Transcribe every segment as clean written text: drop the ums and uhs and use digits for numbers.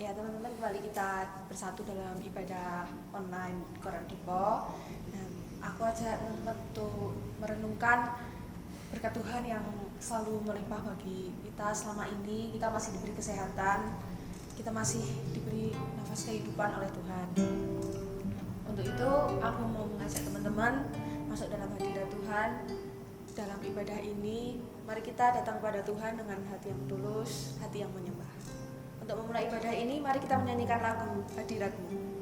Ya teman-teman, kembali kita bersatu dalam ibadah online Koran Dipo. Aku ajak teman-teman untuk merenungkan berkat Tuhan yang selalu melimpah bagi kita selama ini. Kita masih diberi kesehatan, kita masih diberi nafas kehidupan oleh Tuhan. Untuk itu aku mau mengajak teman-teman masuk dalam hadirat Tuhan. Dalam ibadah ini, mari kita datang kepada Tuhan dengan hati yang tulus, hati yang menyembah. Untuk memulai ibadah ini, mari kita menyanyikan lagu Hadirat-Mu.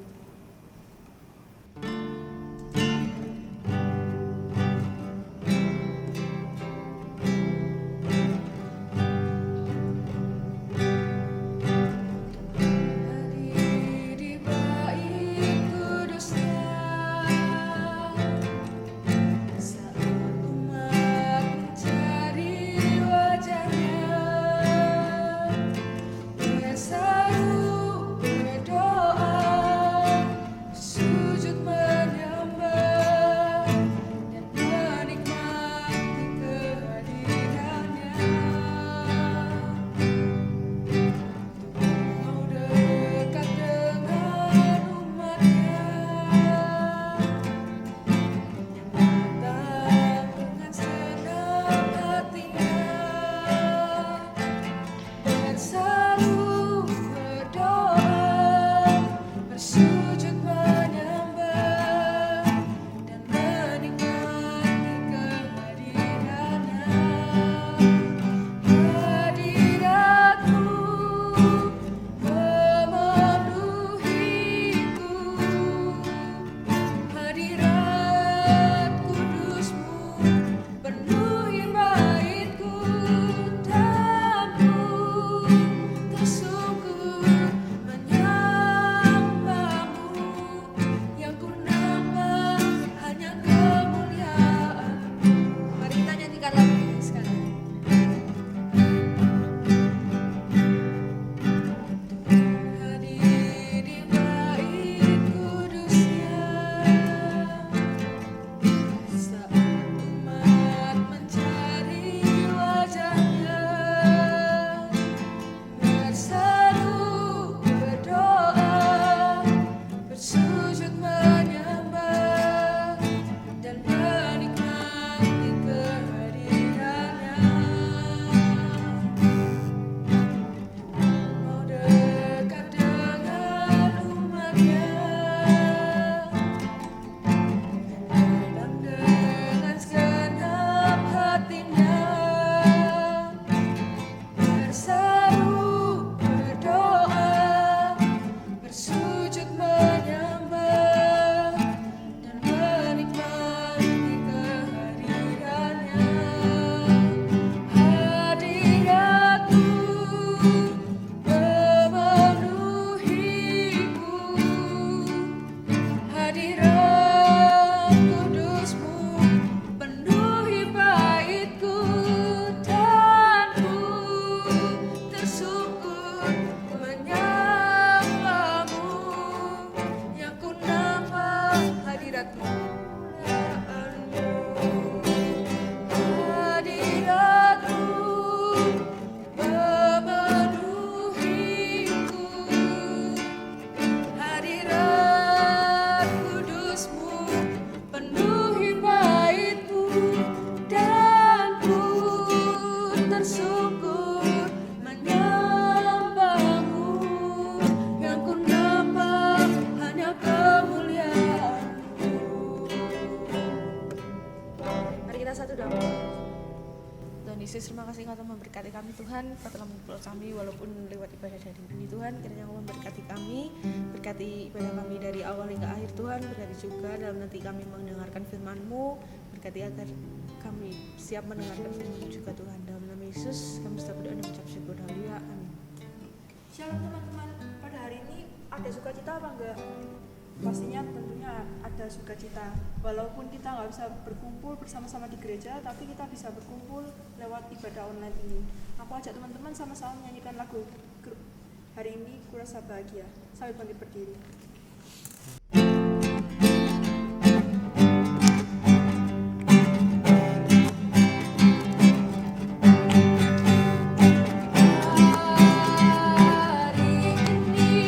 Terima kasih Engkau telah memberkati kami Tuhan, Engkau telah mengumpul kami walaupun lewat ibadah daring ini Tuhan. Kiranya Engkau memberkati kami, berkati ibadah kami dari awal hingga akhir Tuhan. Berkati juga dalam nanti kami mendengarkan firman-Mu, berkati agar kami siap mendengarkan firman-Mu juga Tuhan. Dalam nama Yesus kami sudah berdoa dan mengucap syukur. Haleluya, amin. Shalom teman-teman, pada hari ini ada sukacita apa enggak? Pastinya tentunya ada sukacita. Walaupun kita nggak bisa berkumpul bersama-sama di gereja, tapi kita bisa berkumpul lewat ibadah online ini. Aku ajak teman-teman sama-sama menyanyikan lagu hari ini, Kurasa Bahagia. Sambil bangkit berdiri. Hari ini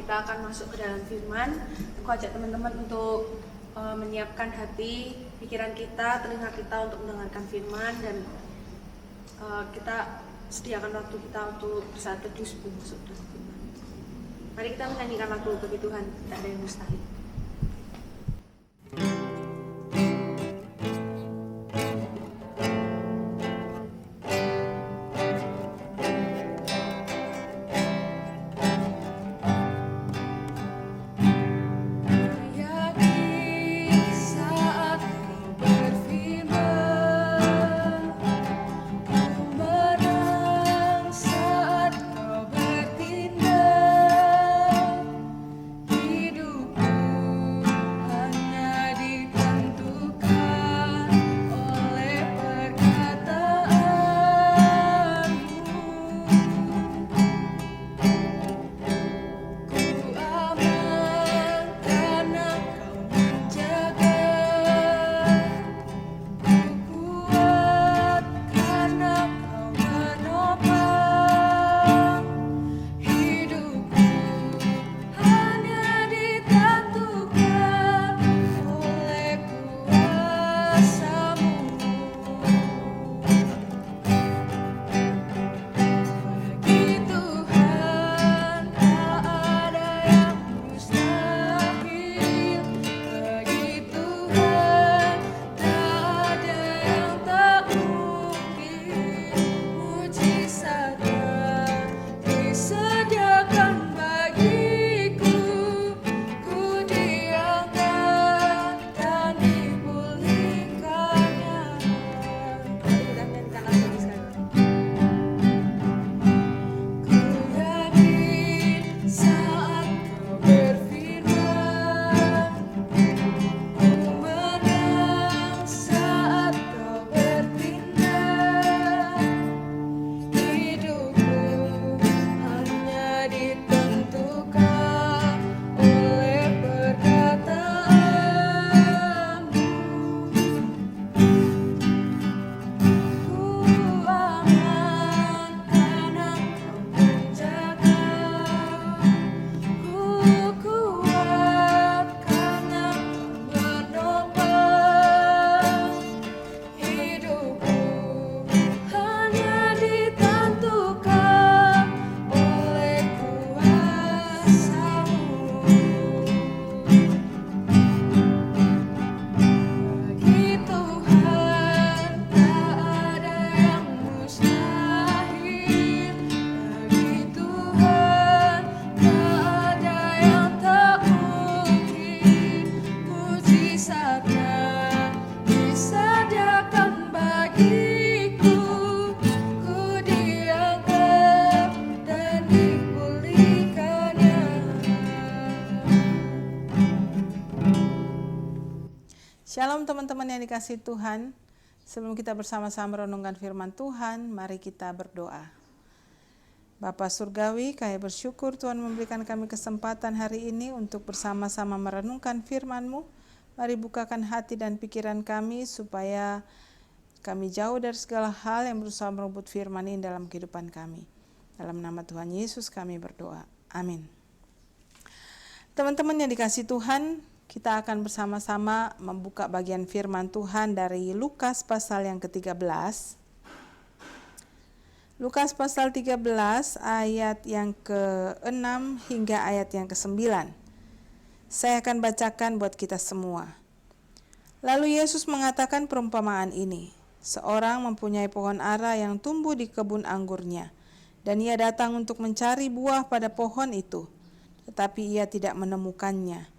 kita akan masuk ke dalam firman. Aku ajak teman-teman untuk menyiapkan hati, pikiran kita, telinga kita untuk mendengarkan firman, dan kita sediakan waktu kita untuk saat teduh sebelum masuk ke dalam firman. Mari kita menyanyikan lagu bagi Tuhan, tidak ada yang mustahil. Shalom teman-teman yang dikasihi Tuhan. Sebelum kita bersama-sama merenungkan firman Tuhan, mari kita berdoa. Bapa Surgawi, kami bersyukur Tuhan memberikan kami kesempatan hari ini untuk bersama-sama merenungkan firman-Mu. Mari bukakan hati dan pikiran kami supaya kami jauh dari segala hal yang berusaha merebut firman ini dalam kehidupan kami. Dalam nama Tuhan Yesus kami berdoa. Amin. Teman-teman yang dikasihi Tuhan, kita akan bersama-sama membuka bagian firman Tuhan dari Lukas pasal yang ke-13. Lukas pasal 13 ayat yang ke-6 hingga ayat yang ke-9. Saya akan bacakan buat kita semua. Lalu Yesus mengatakan perumpamaan ini. Seorang mempunyai pohon ara yang tumbuh di kebun anggurnya, dan ia datang untuk mencari buah pada pohon itu, tetapi ia tidak menemukannya.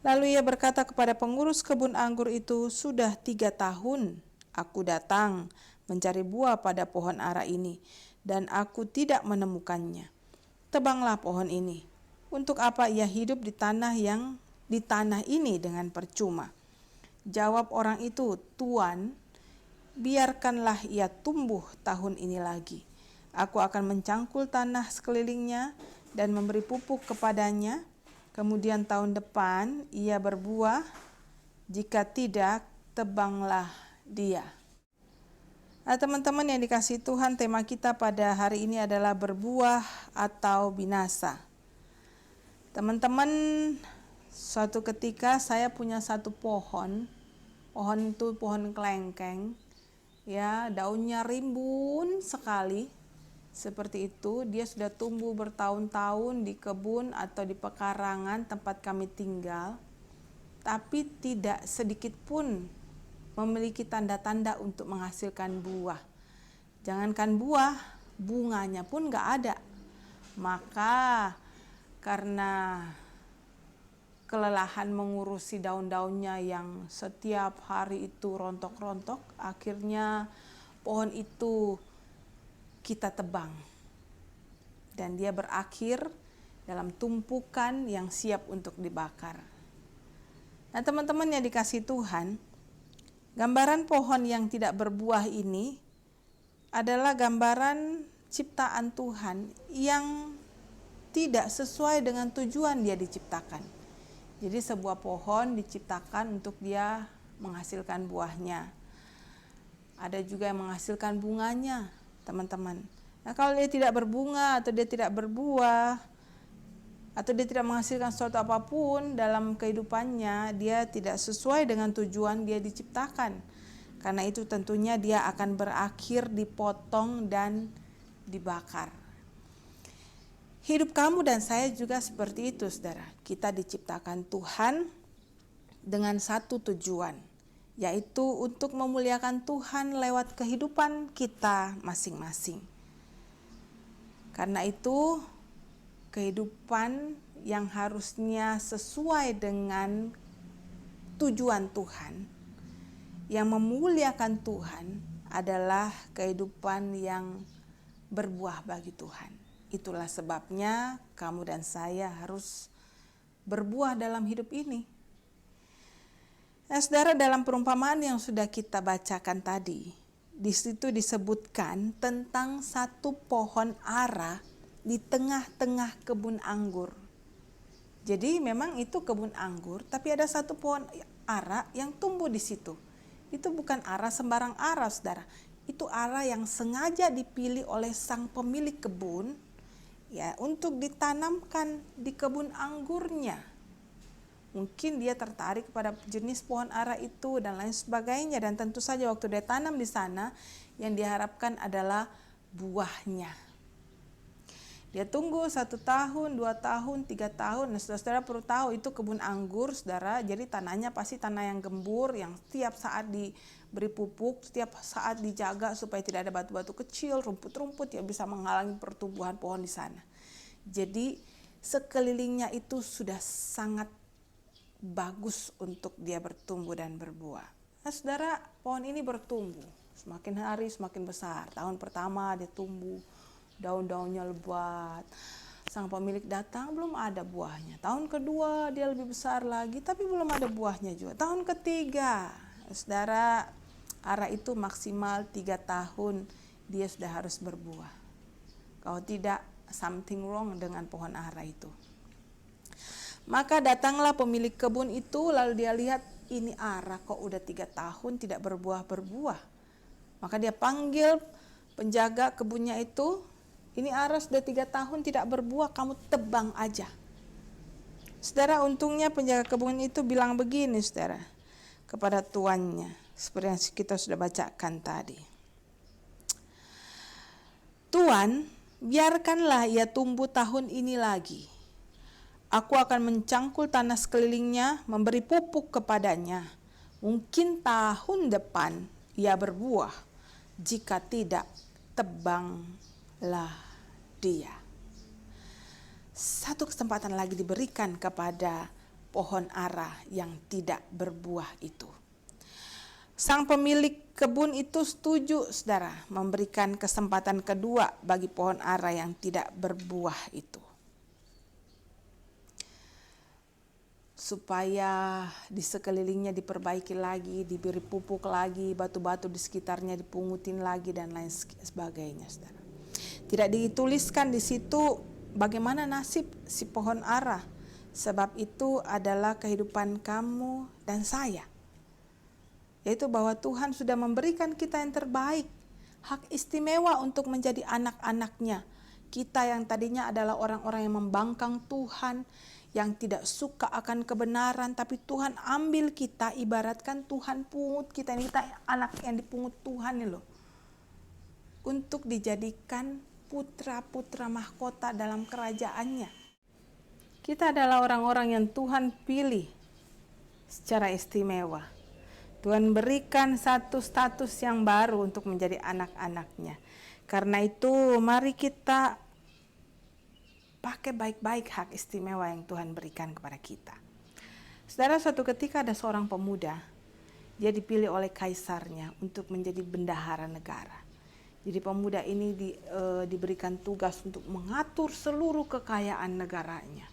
Lalu ia berkata kepada pengurus kebun anggur itu, "Sudah 3 tahun aku datang mencari buah pada pohon ara ini, dan aku tidak menemukannya. Tebanglah pohon ini. Untuk apa ia hidup di tanah ini dengan percuma?" Jawab orang itu, "Tuan, biarkanlah ia tumbuh tahun ini lagi. Aku akan mencangkul tanah sekelilingnya dan memberi pupuk kepadanya. Kemudian tahun depan ia berbuah, jika tidak, tebanglah dia." Teman-teman yang dikasihi Tuhan, tema kita pada hari ini adalah berbuah atau binasa. Teman-teman, suatu ketika saya punya satu pohon itu pohon kelengkeng, ya, daunnya rimbun sekali, seperti itu. Dia sudah tumbuh bertahun-tahun di kebun atau di pekarangan tempat kami tinggal, tapi tidak sedikit pun memiliki tanda-tanda untuk menghasilkan buah. Jangankan buah, bunganya pun gak ada. Maka karena kelelahan mengurusi daun-daunnya yang setiap hari itu rontok-rontok, akhirnya pohon itu kita tebang. Dan dia berakhir dalam tumpukan yang siap untuk dibakar. Nah, teman-teman yang dikasihi Tuhan, gambaran pohon yang tidak berbuah ini adalah gambaran ciptaan Tuhan yang tidak sesuai dengan tujuan dia diciptakan. Jadi sebuah pohon diciptakan untuk dia menghasilkan buahnya. Ada juga yang menghasilkan bunganya, teman-teman. Nah, kalau dia tidak berbunga atau dia tidak berbuah atau dia tidak menghasilkan sesuatu apapun dalam kehidupannya, dia tidak sesuai dengan tujuan dia diciptakan. Karena itu tentunya dia akan berakhir dipotong dan dibakar. Hidup kamu dan saya juga seperti itu, saudara. Kita diciptakan Tuhan dengan satu tujuan, yaitu untuk memuliakan Tuhan lewat kehidupan kita masing-masing. Karena itu, kehidupan yang harusnya sesuai dengan tujuan Tuhan, yang memuliakan Tuhan, adalah kehidupan yang berbuah bagi Tuhan. Itulah sebabnya kamu dan saya harus berbuah dalam hidup ini. Nah, saudara, dalam perumpamaan yang sudah kita bacakan tadi, di situ disebutkan tentang satu pohon ara di tengah-tengah kebun anggur. Jadi memang itu kebun anggur, tapi ada satu pohon ara yang tumbuh di situ. Itu bukan ara sembarang ara, saudara. Itu ara yang sengaja dipilih oleh sang pemilik kebun, ya, untuk ditanamkan di kebun anggurnya. Mungkin dia tertarik pada jenis pohon ara itu dan lain sebagainya, dan tentu saja waktu dia tanam di sana yang diharapkan adalah buahnya. Dia tunggu 1 tahun, 2 tahun, 3 tahun. Nah, saudara perlu tahu itu kebun anggur, saudara. Jadi tanahnya pasti tanah yang gembur, yang setiap saat diberi pupuk, setiap saat dijaga supaya tidak ada batu-batu kecil, rumput-rumput yang bisa menghalangi pertumbuhan pohon di sana. Jadi sekelilingnya itu sudah sangat bagus untuk dia bertumbuh dan berbuah. Nah, saudara, pohon ini bertumbuh. Semakin hari semakin besar. Tahun pertama dia tumbuh, daun-daunnya lebat. Sang pemilik datang, belum ada buahnya. Tahun kedua dia lebih besar lagi, tapi belum ada buahnya juga. Tahun ketiga, saudara, ara itu maksimal 3 tahun dia sudah harus berbuah. Kalau tidak, something wrong dengan pohon ara itu. Maka datanglah pemilik kebun itu, lalu dia lihat, ini ara kok udah 3 tahun tidak berbuah. Maka dia panggil penjaga kebunnya itu, ini ara sudah 3 tahun tidak berbuah, kamu tebang aja. Saudara, untungnya penjaga kebun itu bilang begini, saudara, kepada tuannya, seperti yang kita sudah bacakan tadi. Tuan, biarkanlah ia tumbuh tahun ini lagi. Aku akan mencangkul tanah sekelilingnya, memberi pupuk kepadanya. Mungkin tahun depan ia berbuah. Jika tidak, tebanglah dia. Satu kesempatan lagi diberikan kepada pohon ara yang tidak berbuah itu. Sang pemilik kebun itu setuju, saudara, memberikan kesempatan kedua bagi pohon ara yang tidak berbuah itu, supaya di sekelilingnya diperbaiki lagi, diberi pupuk lagi, batu-batu di sekitarnya dipungutin lagi, dan lain sebagainya, saudara. Tidak dituliskan di situ bagaimana nasib si pohon ara, sebab itu adalah kehidupan kamu dan saya. Yaitu bahwa Tuhan sudah memberikan kita yang terbaik, hak istimewa untuk menjadi anak-anaknya. Kita yang tadinya adalah orang-orang yang membangkang Tuhan, yang tidak suka akan kebenaran, tapi Tuhan ambil kita, ibaratkan Tuhan pungut kita, ini kita anak yang dipungut Tuhan nih loh, untuk dijadikan putra-putra mahkota dalam kerajaannya. Kita adalah orang-orang yang Tuhan pilih secara istimewa. Tuhan berikan satu status yang baru untuk menjadi anak-anaknya. Karena itu mari kita pakai baik-baik hak istimewa yang Tuhan berikan kepada kita. Saudara, suatu ketika ada seorang pemuda, dia dipilih oleh kaisarnya untuk menjadi bendahara negara. Jadi pemuda ini diberikan tugas untuk mengatur seluruh kekayaan negaranya.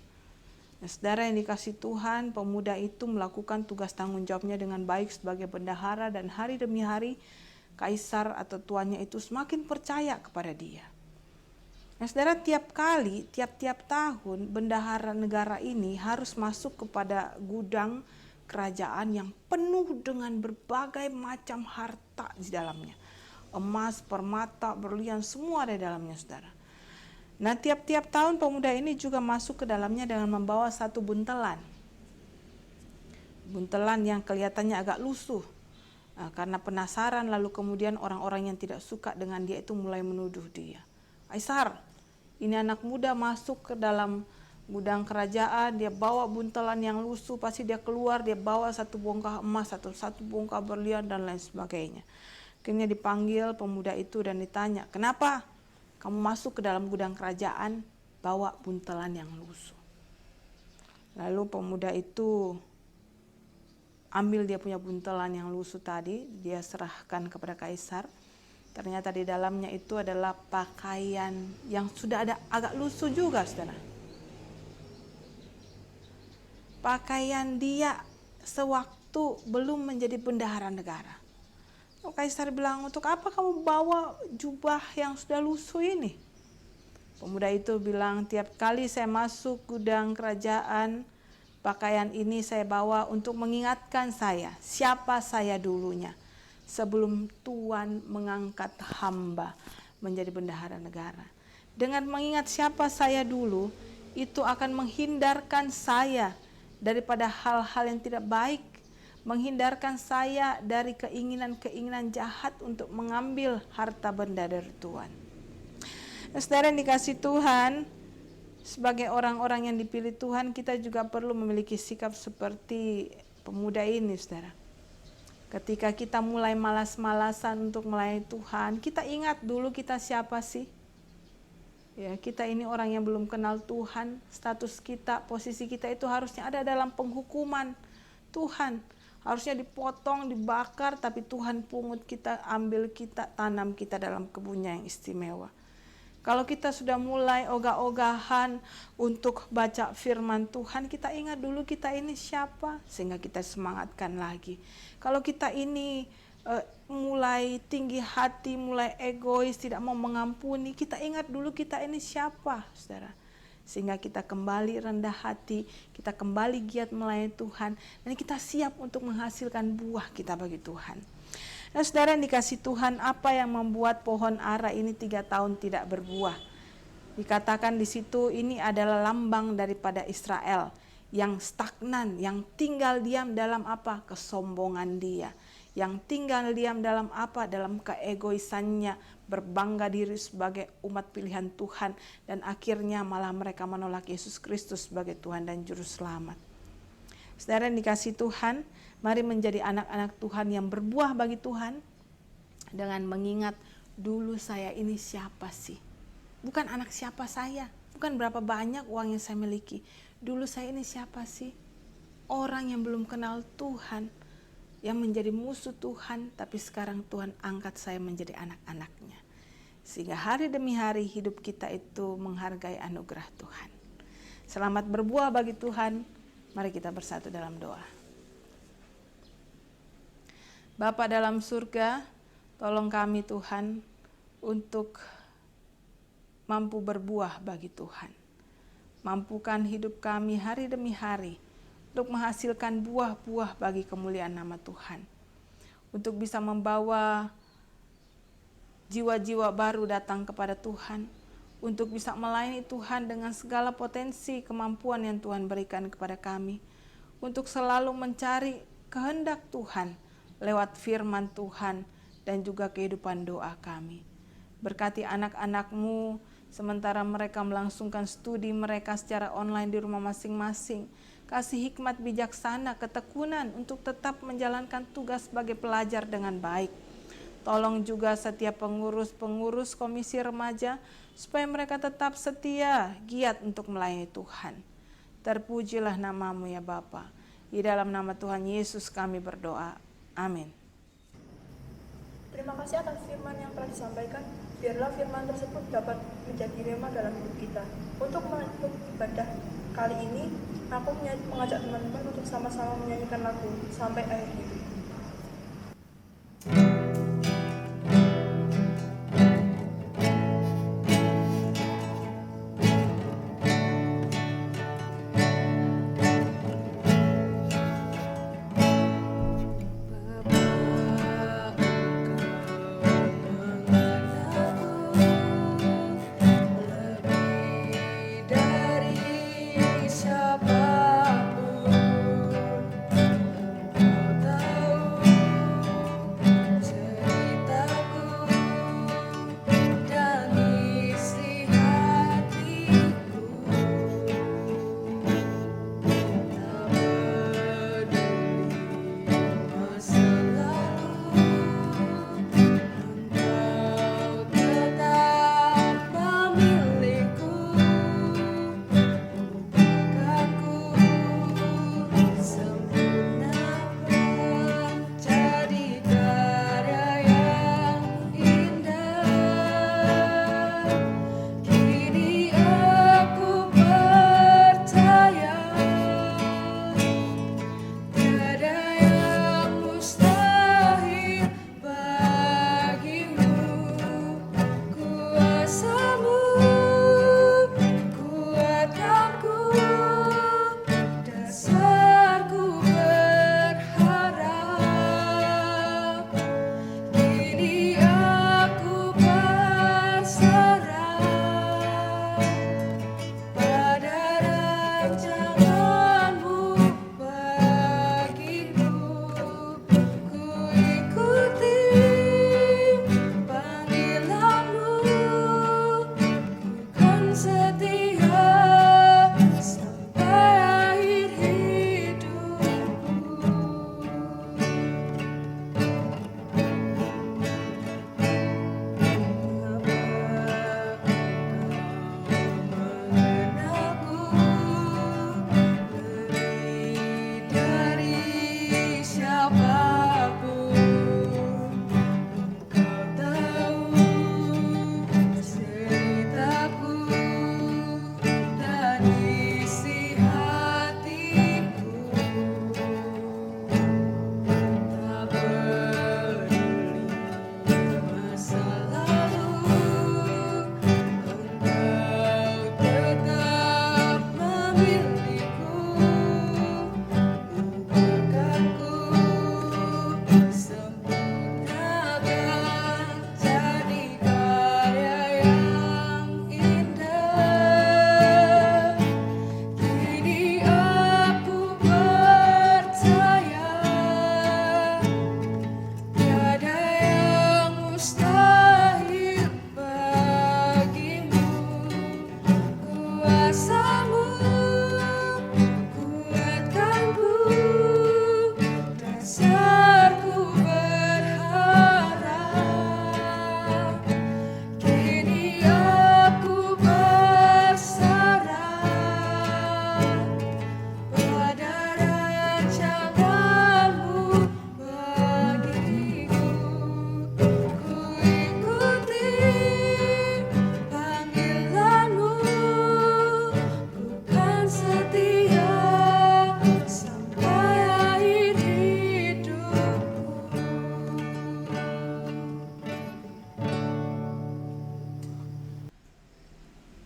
Nah, saudara yang dikasih Tuhan, pemuda itu melakukan tugas tanggung jawabnya dengan baik sebagai bendahara, dan hari demi hari kaisar atau tuannya itu semakin percaya kepada dia. Nah, saudara, tiap-tiap tahun bendahara negara ini harus masuk kepada gudang kerajaan yang penuh dengan berbagai macam harta di dalamnya. Emas, permata, berlian, semua ada di dalamnya, saudara. Nah, tiap-tiap tahun pemuda ini juga masuk ke dalamnya dengan membawa satu buntelan. Buntelan yang kelihatannya agak lusuh. Nah, karena penasaran, lalu kemudian orang-orang yang tidak suka dengan dia itu mulai menuduh dia. Kaisar, ini anak muda masuk ke dalam gudang kerajaan, dia bawa buntelan yang lusuh, pasti dia keluar, dia bawa satu bongkah emas atau satu bongkah berlian dan lain sebagainya. Akhirnya dipanggil pemuda itu dan ditanya, kenapa kamu masuk ke dalam gudang kerajaan bawa buntelan yang lusuh? Lalu pemuda itu ambil dia punya buntelan yang lusuh tadi, dia serahkan kepada kaisar. Ternyata di dalamnya itu adalah pakaian yang sudah ada agak lusuh juga, saudara. Pakaian dia sewaktu belum menjadi bendahara negara. Kaisar bilang, untuk apa kamu bawa jubah yang sudah lusuh ini? Pemuda itu bilang, tiap kali saya masuk gudang kerajaan, pakaian ini saya bawa untuk mengingatkan saya, siapa saya dulunya. Sebelum Tuhan mengangkat hamba menjadi bendahara negara. Dengan mengingat siapa saya dulu, itu akan menghindarkan saya daripada hal-hal yang tidak baik, menghindarkan saya dari keinginan-keinginan jahat untuk mengambil harta benda dari Tuhan. Nah, saudara yang dikasih Tuhan, sebagai orang-orang yang dipilih Tuhan, kita juga perlu memiliki sikap seperti pemuda ini, saudara. Ketika kita mulai malas-malasan untuk melayani Tuhan, kita ingat dulu kita siapa sih? Ya, kita ini orang yang belum kenal Tuhan, status kita, posisi kita itu harusnya ada dalam penghukuman Tuhan. Harusnya dipotong, dibakar, tapi Tuhan pungut kita, ambil kita, tanam kita dalam kebunnya yang istimewa. Kalau kita sudah mulai ogah-ogahan untuk baca firman Tuhan, kita ingat dulu kita ini siapa, sehingga kita semangatkan lagi. Kalau kita ini mulai tinggi hati, mulai egois, tidak mau mengampuni, kita ingat dulu kita ini siapa, saudara. Sehingga kita kembali rendah hati, kita kembali giat melayani Tuhan, dan kita siap untuk menghasilkan buah kita bagi Tuhan. Nah, saudara yang dikasih Tuhan, apa yang membuat pohon ara ini 3 tahun tidak berbuah? Dikatakan di situ ini adalah lambang daripada Israel yang stagnan, yang tinggal diam dalam apa? Kesombongan dia. Yang tinggal diam dalam apa? Dalam keegoisannya, berbangga diri sebagai umat pilihan Tuhan, dan akhirnya malah mereka menolak Yesus Kristus sebagai Tuhan dan Juru Selamat. Saudara yang dikasih Tuhan, mari menjadi anak-anak Tuhan yang berbuah bagi Tuhan dengan mengingat dulu saya ini siapa sih? Bukan anak siapa saya, bukan berapa banyak uang yang saya miliki. Dulu saya ini siapa sih? Orang yang belum kenal Tuhan, yang menjadi musuh Tuhan, tapi sekarang Tuhan angkat saya menjadi anak-anaknya. Sehingga hari demi hari hidup kita itu menghargai anugerah Tuhan. Selamat berbuah bagi Tuhan. Mari kita bersatu dalam doa. Bapa dalam surga, tolong kami Tuhan untuk mampu berbuah bagi Tuhan. Mampukan hidup kami hari demi hari untuk menghasilkan buah-buah bagi kemuliaan nama Tuhan. Untuk bisa membawa jiwa-jiwa baru datang kepada Tuhan. untuk bisa melayani Tuhan dengan segala potensi kemampuan yang Tuhan berikan kepada kami, untuk selalu mencari kehendak Tuhan lewat firman Tuhan dan juga kehidupan doa kami. Berkati anak-anak-Mu sementara mereka melangsungkan studi mereka secara online di rumah masing-masing. Kasih hikmat bijaksana, ketekunan untuk tetap menjalankan tugas sebagai pelajar dengan baik. Tolong juga setiap pengurus-pengurus komisi remaja supaya mereka tetap setia, giat untuk melayani Tuhan. Terpujilah nama-Mu ya Bapa. Di dalam nama Tuhan Yesus kami berdoa. Amin. Terima kasih atas firman yang telah disampaikan. Biarlah firman tersebut dapat menjadi rema dalam hidup kita. Untuk menutup ibadah kali ini, aku mengajak teman-teman untuk sama-sama menyanyikan lagu Sampai Akhir Hidup.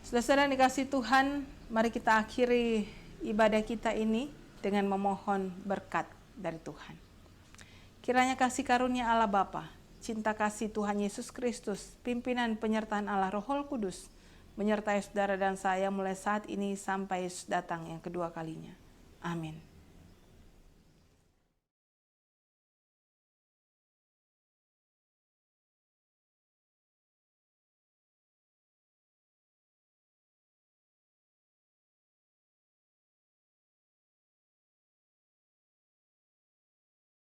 Saudara-saudara yang dikasih Tuhan, mari kita akhiri ibadah kita ini dengan memohon berkat dari Tuhan. Kiranya kasih karunia Allah Bapa, cinta kasih Tuhan Yesus Kristus, pimpinan penyertaan Allah Roh Kudus, menyertai saudara dan saya mulai saat ini sampai Yesus datang yang kedua kalinya. Amin.